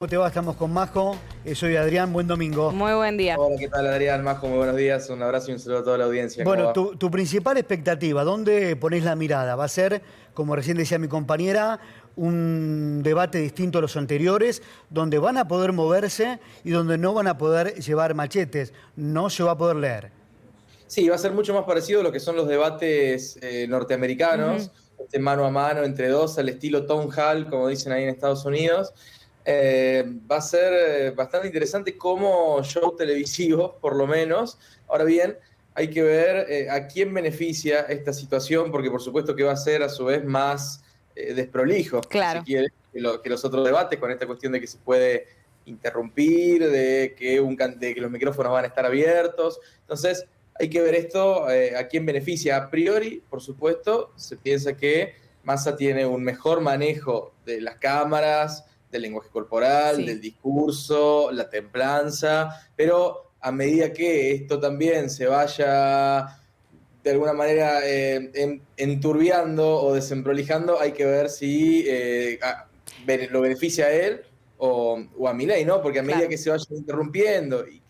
¿Cómo te va? Estamos con Majo. Soy Adrián, buen domingo. Muy buen día. Hola, ¿qué tal, Adrián? Majo, muy buenos días. Un abrazo y un saludo a toda la audiencia. ¿Cómo Bueno, va? tu principal expectativa, ¿dónde ponés la mirada? ¿Va a ser, como recién decía mi compañera, un debate distinto a los anteriores, donde van a poder moverse y donde no van a poder llevar machetes? No se va a poder leer. Sí, va a ser mucho más parecido a lo que son los debates norteamericanos, este mano a mano entre dos, al estilo Town Hall, como dicen ahí en Estados Unidos. Va a ser bastante interesante como show televisivo, por lo menos. Ahora bien, hay que ver a quién beneficia esta situación, porque por supuesto que va a ser a su vez más desprolijo, si se Claro. quiere, que los otros debates, con esta cuestión de que se puede interrumpir, de que los micrófonos van a estar abiertos. Entonces, hay que ver esto a quién beneficia. A priori, por supuesto, se piensa que Massa tiene un mejor manejo de las cámaras, del lenguaje corporal, Sí. del discurso, la templanza, pero a medida que esto también se vaya de alguna manera enturbiando o desemprolijando, hay que ver si lo beneficia a él o a Milei, ¿no? Porque a medida Claro. que se vaya interrumpiendo y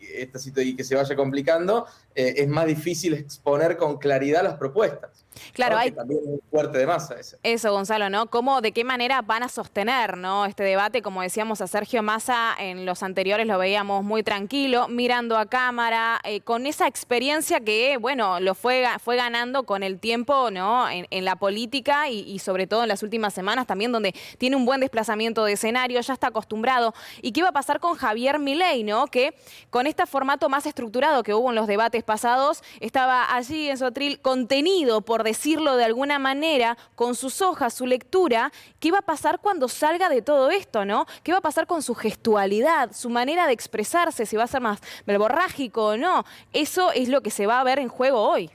que se vaya complicando, es más difícil exponer con claridad las propuestas, Claro, ¿no? Que hay también es muy fuerte de Massa ese. eso, Gonzalo, ¿no? De qué manera van a sostener, ¿no? Este debate, como decíamos a Sergio Massa en los anteriores, lo veíamos muy tranquilo, mirando a cámara, con esa experiencia que, bueno, lo fue ganando con el tiempo, ¿no? En la política y sobre todo en las últimas semanas también, donde tiene un buen desplazamiento de escenario, ya está acostumbrado. ¿Y qué va a pasar con Javier Milei, ¿no? Que con este formato más estructurado que hubo en los debates pasados, estaba allí en su atril contenido, por decirlo de alguna manera, con sus hojas, su lectura. ¿Qué va a pasar cuando salga de todo esto, no? ¿Qué va a pasar con su gestualidad, su manera de expresarse, si va a ser más verborrágico o no? Eso es lo que se va a ver en juego hoy.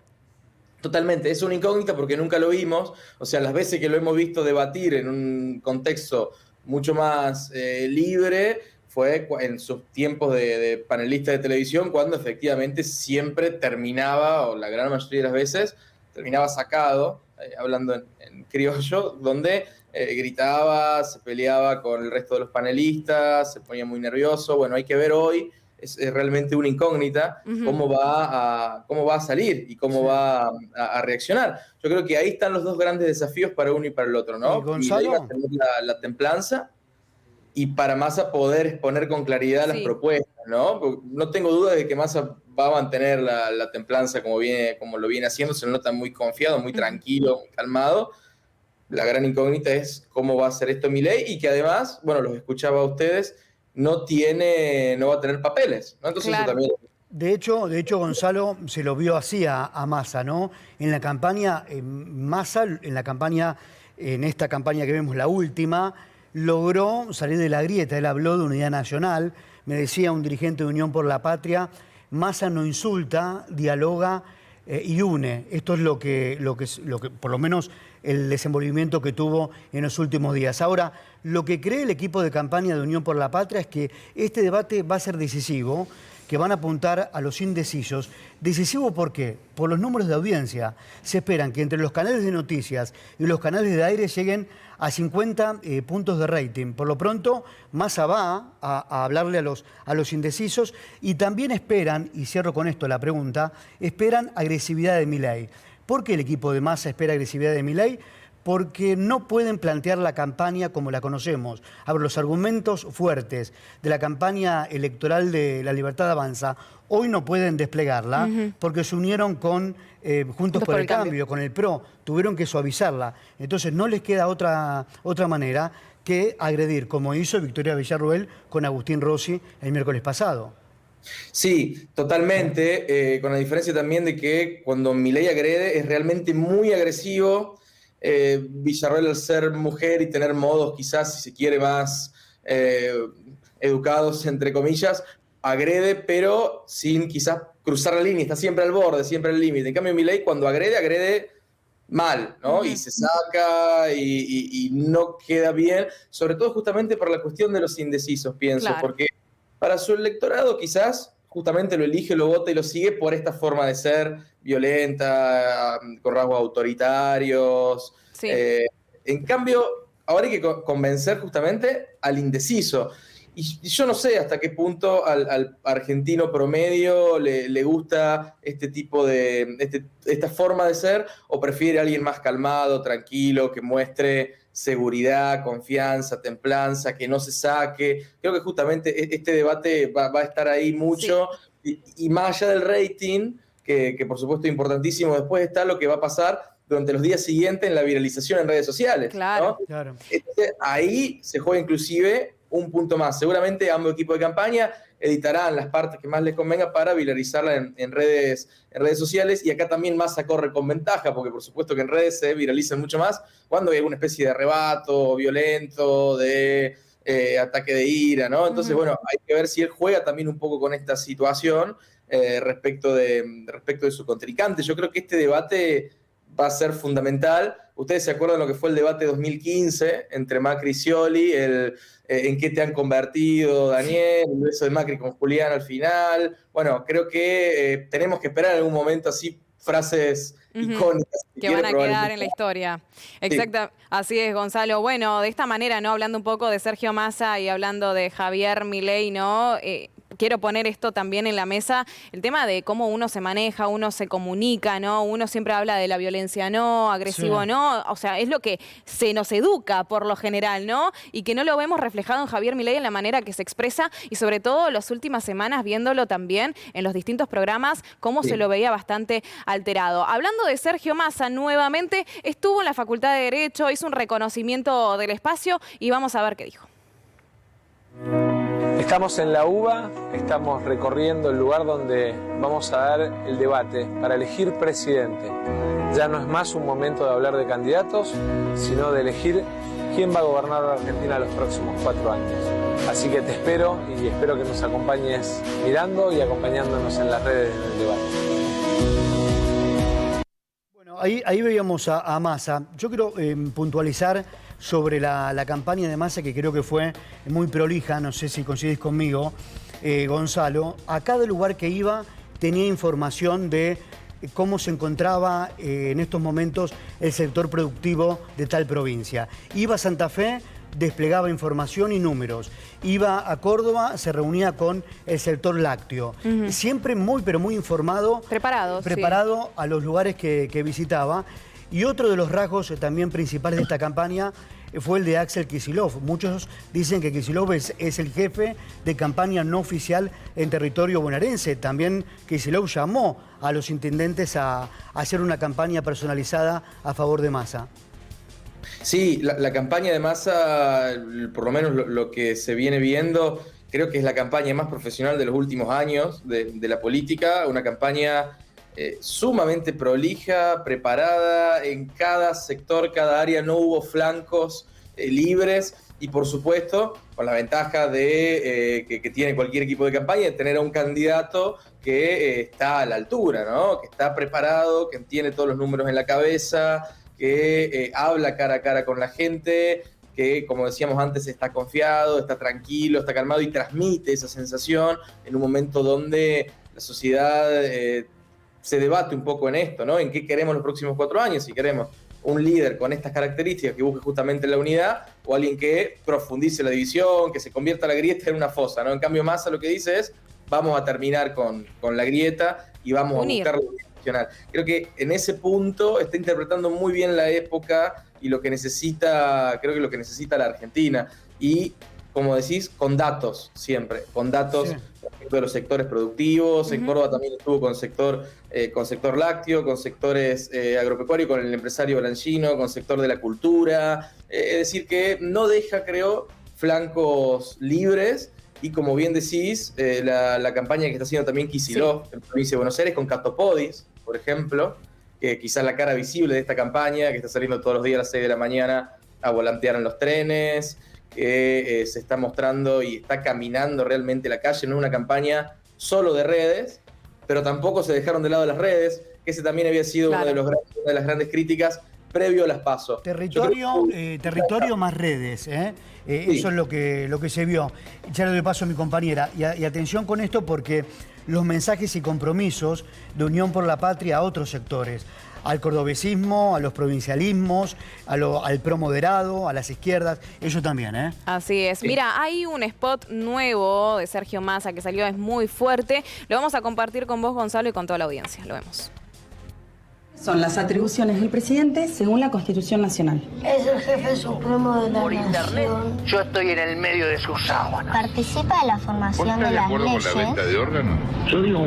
Totalmente, es una incógnita porque nunca lo vimos, o sea, las veces que lo hemos visto debatir en un contexto mucho más libre fue en sus tiempos de panelista de televisión, cuando efectivamente siempre terminaba, o la gran mayoría de las veces, terminaba sacado, hablando en criollo, donde gritaba, se peleaba con el resto de los panelistas, se ponía muy nervioso. Bueno, hay que ver hoy, es realmente una incógnita cómo va a salir y cómo Sí. va a reaccionar. Yo creo que ahí están los dos grandes desafíos para uno y para el otro, ¿Y ¿no? Y la iba a Gonzalo? tener la templanza y para Massa poder exponer con claridad las Sí. propuestas, ¿no? Porque no tengo duda de que Massa va a mantener la templanza como lo viene haciendo, se nota muy confiado, muy tranquilo, muy calmado. La gran incógnita es cómo va a ser esto Milei y que además, bueno, los escuchaba a ustedes, no va a tener papeles, ¿no? Entonces eso Claro. también. De hecho, Gonzalo se lo vio así a Massa, ¿no? En la campaña, Massa, en esta campaña que vemos, la última, logró salir de la grieta. Él habló de unidad nacional. Me decía un dirigente de Unión por la Patria, Massa no insulta, dialoga y une. Esto es lo que, por lo menos, el desenvolvimiento que tuvo en los últimos días. Ahora, lo que cree el equipo de campaña de Unión por la Patria es que este debate va a ser decisivo, que van a apuntar a los indecisos. Decisivo, ¿por qué? Por los números de audiencia. Se esperan que entre los canales de noticias y los canales de aire lleguen a 50 puntos de rating. Por lo pronto, Massa va a hablarle a los indecisos y también esperan, y cierro con esto la pregunta, esperan agresividad de Milei. ¿Por qué el equipo de Massa espera agresividad de Milei? Porque no pueden plantear la campaña como la conocemos. A ver, los argumentos fuertes de la campaña electoral de La Libertad Avanza hoy no pueden desplegarla porque se unieron con Juntos por el Cambio, con el PRO, tuvieron que suavizarla. Entonces no les queda otra manera que agredir, como hizo Victoria Villarruel con Agustín Rossi el miércoles pasado. Sí, totalmente, con la diferencia también de que cuando Milei agrede es realmente muy agresivo. Villarreal, al ser mujer y tener modos quizás, si se quiere, más educados, entre comillas, agrede, pero sin quizás cruzar la línea, está siempre al borde, siempre al límite. En cambio, Milei cuando agrede mal, ¿no? Y se saca y no queda bien, sobre todo justamente por la cuestión de los indecisos, pienso, Claro. porque para su electorado quizás justamente lo elige, lo vota y lo sigue por esta forma de ser violenta, con rasgos autoritarios. Sí. Eh, en cambio, ahora hay que convencer justamente al indeciso. Y yo no sé hasta qué punto al argentino promedio le gusta este tipo de, esta forma de ser, o prefiere a alguien más calmado, tranquilo, que muestre seguridad, confianza, templanza, que no se saque. Creo que justamente este debate va a estar ahí mucho, y más allá del rating, que por supuesto es importantísimo, después está lo que va a pasar durante los días siguientes en la viralización en redes sociales. Claro. ¿no? Claro. Ahí se juega inclusive un punto más. Seguramente ambos equipos de campaña editarán las partes que más les convenga para viralizarla en redes sociales, y acá también Massa corre con ventaja, porque por supuesto que en redes se viralizan mucho más cuando hay alguna especie de arrebato violento, de ataque de ira, ¿no? Entonces, bueno, hay que ver si él juega también un poco con esta situación respecto de su contrincante. Yo creo que este debate va a ser fundamental. Ustedes se acuerdan lo que fue el debate 2015 entre Macri y Scioli, en qué te han convertido, Daniel, el beso de Macri con Julián al final. Bueno, creo que tenemos que esperar en algún momento así frases icónicas. Que van a quedar en la historia. Exacto, sí. Así es, Gonzalo. Bueno, de esta manera, ¿no? Hablando un poco de Sergio Massa y hablando de Javier Milei, ¿no? Quiero poner esto también en la mesa, el tema de cómo uno se maneja, uno se comunica, ¿no? Uno siempre habla de la violencia no, agresivo sí. No, o sea, es lo que se nos educa por lo general, ¿no? Y que no lo vemos reflejado en Javier Milei en la manera que se expresa, y sobre todo las últimas semanas viéndolo también en los distintos programas, cómo sí. Se lo veía bastante alterado. Hablando de Sergio Massa, nuevamente estuvo en la Facultad de Derecho, hizo un reconocimiento del espacio y vamos a ver qué dijo. Estamos en la UBA, estamos recorriendo el lugar donde vamos a dar el debate para elegir presidente. Ya no es más un momento de hablar de candidatos, sino de elegir quién va a gobernar la Argentina los próximos 4 años. Así que te espero, y espero que nos acompañes mirando y acompañándonos en las redes del debate. Bueno, ahí veíamos a Massa. Yo quiero puntualizar sobre la campaña de Massa, que creo que fue muy prolija, no sé si coincidís conmigo, Gonzalo. A cada lugar que iba tenía información de cómo se encontraba en estos momentos el sector productivo de tal provincia. Iba a Santa Fe, desplegaba información y números. Iba a Córdoba, se reunía con el sector lácteo. Siempre muy, pero muy informado. Preparado sí. A los lugares que visitaba. Y otro de los rasgos también principales de esta campaña fue el de Axel Kicillof. Muchos dicen que Kicillof es el jefe de campaña no oficial en territorio bonaerense. También Kicillof llamó a los intendentes a hacer una campaña personalizada a favor de Massa. Sí, la campaña de Massa, por lo menos lo que se viene viendo, creo que es la campaña más profesional de los últimos años de la política, una campaña sumamente prolija, preparada en cada sector, cada área, no hubo flancos libres, y por supuesto con la ventaja de que tiene cualquier equipo de campaña, de tener a un candidato que está a la altura, ¿no? Que está preparado, que tiene todos los números en la cabeza, que habla cara a cara con la gente, que, como decíamos antes, está confiado, está tranquilo, está calmado, y transmite esa sensación en un momento donde la sociedad se debate un poco en esto, ¿no? En qué queremos los próximos 4 años, si queremos un líder con estas características que busque justamente la unidad, o alguien que profundice la división, que se convierta la grieta en una fosa, ¿no? En cambio, Massa lo que dice es, vamos a terminar con la grieta y vamos a buscar la unidad nacional. Creo que en ese punto está interpretando muy bien la época y lo que necesita, creo que lo que necesita la Argentina. Y, como decís, con datos siempre, con datos sí. De los sectores productivos. En Córdoba también estuvo con sector lácteo, con sectores agropecuarios, con el empresario blanchino, con sector de la cultura. Es decir, que no deja, creo, flancos libres. Y como bien decís, la campaña que está haciendo también Kicillof en la provincia de Buenos Aires, con Catopodis, por ejemplo, que quizás la cara visible de esta campaña, que está saliendo todos los días a las 6 de la mañana a volantear en los trenes, que se está mostrando y está caminando realmente la calle. No es una campaña solo de redes, pero tampoco se dejaron de lado las redes, que ese también había sido una de las grandes críticas previo a las PASO. Territorio más redes, ¿eh? Sí. Eso es lo que se vio. Ya le doy paso a mi compañera. Y atención con esto, porque los mensajes y compromisos de Unión por la Patria a otros sectores. al cordobesismo, a los provincialismos, al pro moderado, a las izquierdas, ellos también, ¿eh? Así es. Mira, hay un spot nuevo de Sergio Massa que salió, es muy fuerte. Lo vamos a compartir con vos, Gonzalo, y con toda la audiencia. Lo vemos. Son las atribuciones del presidente según la Constitución Nacional. Es el jefe supremo de la Por internet, nación. yo estoy en el medio de sus aguas. Participa de la formación de las leyes. ¿Con la venta de órganos? Yo digo,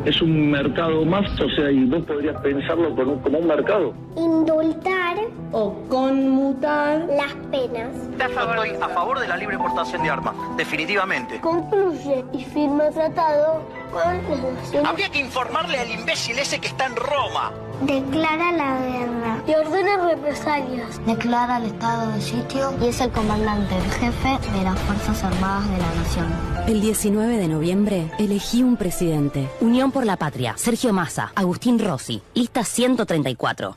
es un mercado más, o sea, y vos podrías pensarlo como un mercado. Indultar O conmutar. las penas. Yo estoy a favor de la libre portación de armas, definitivamente. Concluye y firma tratado con las naciones. Habría que informarle al imbécil ese que está en Roma. Declara la guerra y ordena represalias. Declara el estado de sitio y es el comandante en jefe de las Fuerzas Armadas de la Nación. El 19 de noviembre elegí un presidente. Unión por la Patria, Sergio Massa, Agustín Rossi, lista 134.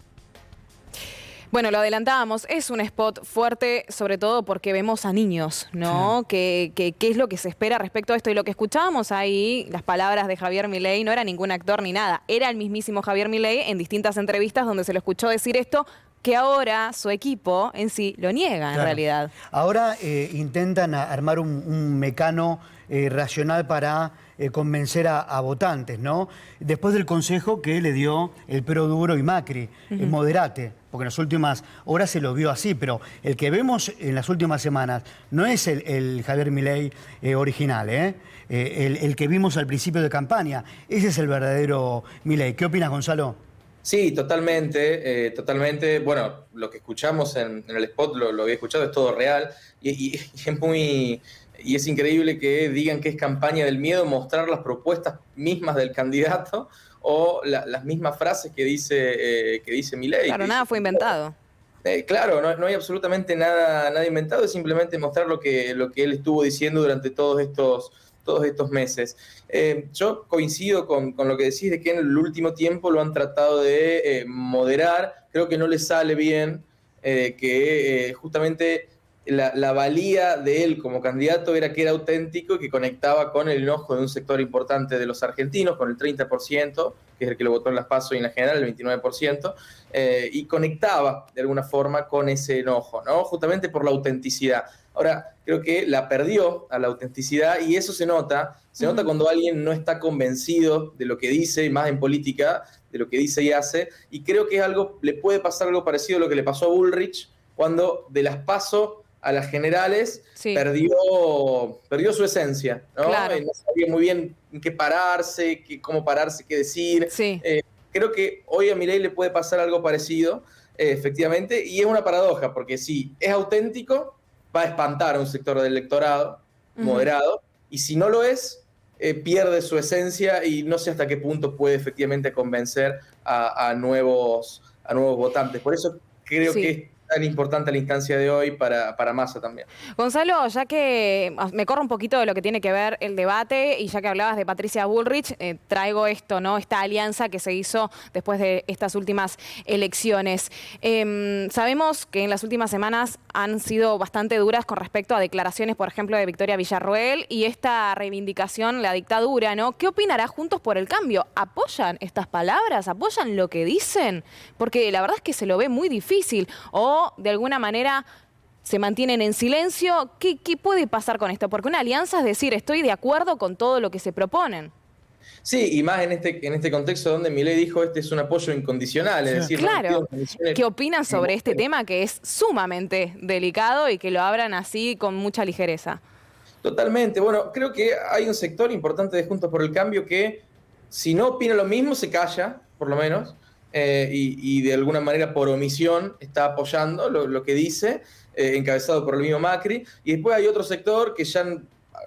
Bueno, lo adelantábamos, es un spot fuerte, sobre todo porque vemos a niños, ¿no? Sí. ¿Qué es lo que se espera respecto a esto? Y lo que escuchábamos ahí, las palabras de Javier Milei, no era ningún actor ni nada, era el mismísimo Javier Milei en distintas entrevistas donde se lo escuchó decir esto, que ahora su equipo en sí lo niega, en realidad. Ahora intentan armar un mecano racional para convencer a votantes, ¿no? Después del consejo que le dio el Pro Duro y Macri, moderate, porque en las últimas horas se lo vio así, pero el que vemos en las últimas semanas no es el Javier Milei original, el que vimos al principio de campaña. Ese es el verdadero Milei. ¿Qué opinas, Gonzalo? Sí, totalmente, totalmente. Bueno, lo que escuchamos en el spot, lo había escuchado, es todo real y es muy... Y es increíble que digan que es campaña del miedo, mostrar las propuestas mismas del candidato o las mismas frases que dice Milei. Claro, nada fue inventado. Claro, no hay absolutamente nada inventado, es simplemente mostrar lo que él estuvo diciendo durante todos estos meses. Yo coincido con lo que decís de que en el último tiempo lo han tratado de moderar. Creo que no le sale bien que justamente la valía de él como candidato era que era auténtico y que conectaba con el enojo de un sector importante de los argentinos, con el 30%, que es el que lo votó en las PASO y en la general, el 29%, y conectaba de alguna forma con ese enojo, ¿no? Justamente por la autenticidad. Ahora, creo que la perdió a la autenticidad y eso se nota cuando alguien no está convencido de lo que dice, y más en política, de lo que dice y hace, y creo que le puede pasar algo parecido a lo que le pasó a Bullrich cuando de las PASO a las generales perdió su esencia, ¿no? Claro. No sabía muy bien en qué pararse, cómo pararse, qué decir. Sí. Creo que hoy a Milei le puede pasar algo parecido, efectivamente, y es una paradoja, porque si es auténtico, va a espantar a un sector del electorado moderado, y si no lo es, pierde su esencia y no sé hasta qué punto puede efectivamente convencer a nuevos votantes. Por eso creo que es tan importante la instancia de hoy para Massa también. Gonzalo, ya que me corro un poquito de lo que tiene que ver el debate y ya que hablabas de Patricia Bullrich, traigo esto, ¿no? Esta alianza que se hizo después de estas últimas elecciones. Sabemos que en las últimas semanas han sido bastante duras con respecto a declaraciones, por ejemplo, de Victoria Villarroel y esta reivindicación, la dictadura, ¿no? ¿Qué opinará Juntos por el Cambio? ¿Apoyan estas palabras? ¿Apoyan lo que dicen? Porque la verdad es que se lo ve muy difícil. ¿O de alguna manera se mantienen en silencio? ¿Qué puede pasar con esto? Porque una alianza es decir, estoy de acuerdo con todo lo que se proponen. Sí, y más en este contexto donde Milei dijo este es un apoyo incondicional, es decir... Claro. ¿Qué opinan sobre este tema que es sumamente delicado y que lo abran así con mucha ligereza? Totalmente. Bueno, creo que hay un sector importante de Juntos por el Cambio que si no opina lo mismo se calla, por lo menos, y de alguna manera por omisión está apoyando lo que dice, encabezado por el mismo Macri. Y después hay otro sector que ya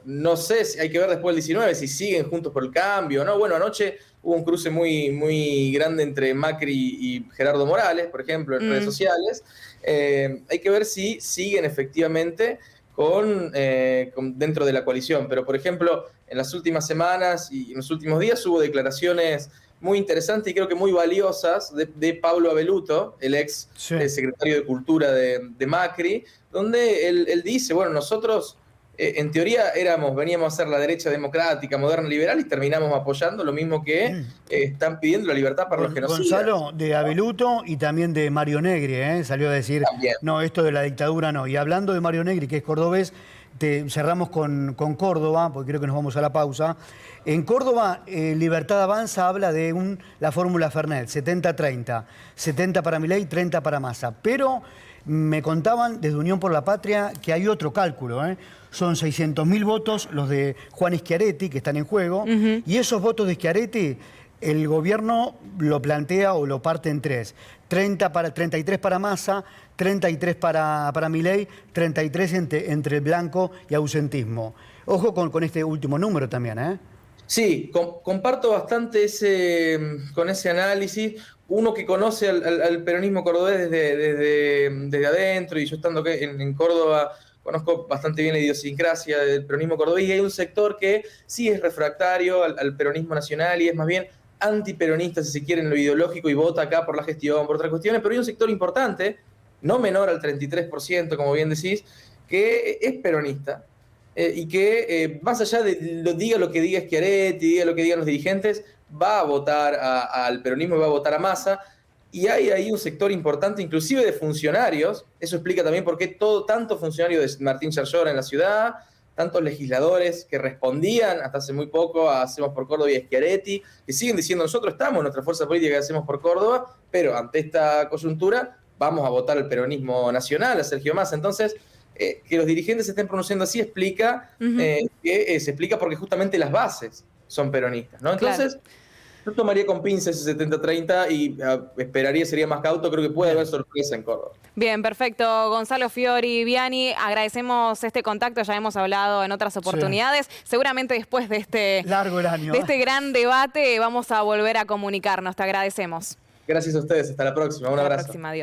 no sé, si hay que ver después del 19 si siguen Juntos por el Cambio o no. Bueno, anoche hubo un cruce muy grande entre Macri y Gerardo Morales, por ejemplo, en redes sociales. Hay que ver si siguen efectivamente con dentro de la coalición. Pero, por ejemplo, en las últimas semanas y en los últimos días hubo declaraciones muy interesantes y creo que muy valiosas de Pablo Abeluto, el ex secretario de Cultura de Macri, donde él dice, bueno, nosotros en teoría veníamos a ser la derecha democrática, moderna, liberal, y terminamos apoyando lo mismo que están pidiendo la libertad para los genocidas. Gonzalo, de Abeluto y también de Mario Negri, salió a decir, También. no, esto de la dictadura no. Y hablando de Mario Negri, que es cordobés, cerramos con Córdoba, porque creo que nos vamos a la pausa. En Córdoba, Libertad Avanza habla de la fórmula Fernet, 70-30. 70 para Milei, 30 para Massa. Pero me contaban desde Unión por la Patria que hay otro cálculo, Son 600.000 votos los de Juan Schiaretti, que están en juego, y esos votos de Schiaretti el gobierno lo plantea o lo parte en tres. 33 para Massa, 33 para Milei, 33 entre blanco y ausentismo. Ojo con este último número también, ¿eh? Sí, comparto bastante con ese análisis. Uno que conoce al peronismo cordobés desde adentro, y yo estando en Córdoba conozco bastante bien la idiosincrasia del peronismo cordobés, y hay un sector que sí es refractario al peronismo nacional y es más bien antiperonista, si se quiere, en lo ideológico, y vota acá por la gestión, por otras cuestiones, pero hay un sector importante, no menor al 33%, como bien decís, que es peronista, y que más allá de diga lo que diga Schiaretti, diga lo que digan los dirigentes, va a votar al peronismo y va a votar a Massa. Y hay ahí un sector importante, inclusive de funcionarios. Eso explica también por qué tanto funcionario de Martín Yarlora en la ciudad, tantos legisladores que respondían hasta hace muy poco a Hacemos por Córdoba y a Schiaretti, que siguen diciendo: nosotros estamos en nuestra fuerza política que Hacemos por Córdoba, pero ante esta coyuntura vamos a votar al peronismo nacional, a Sergio Massa. Entonces, que los dirigentes se estén pronunciando así explica que se explica porque justamente las bases son peronistas, ¿no? Entonces, yo tomaría con pinzas ese 70-30 y esperaría, sería más cauto. Creo que puede haber sorpresa en Córdoba. Bien, perfecto. Gonzalo Fiori, Viani, agradecemos este contacto, ya hemos hablado en otras oportunidades. Sí. Seguramente después de este largo el año, de este gran debate vamos a volver a comunicarnos. Te agradecemos. Gracias a ustedes, hasta la próxima. Un abrazo. Hasta la próxima. Adiós.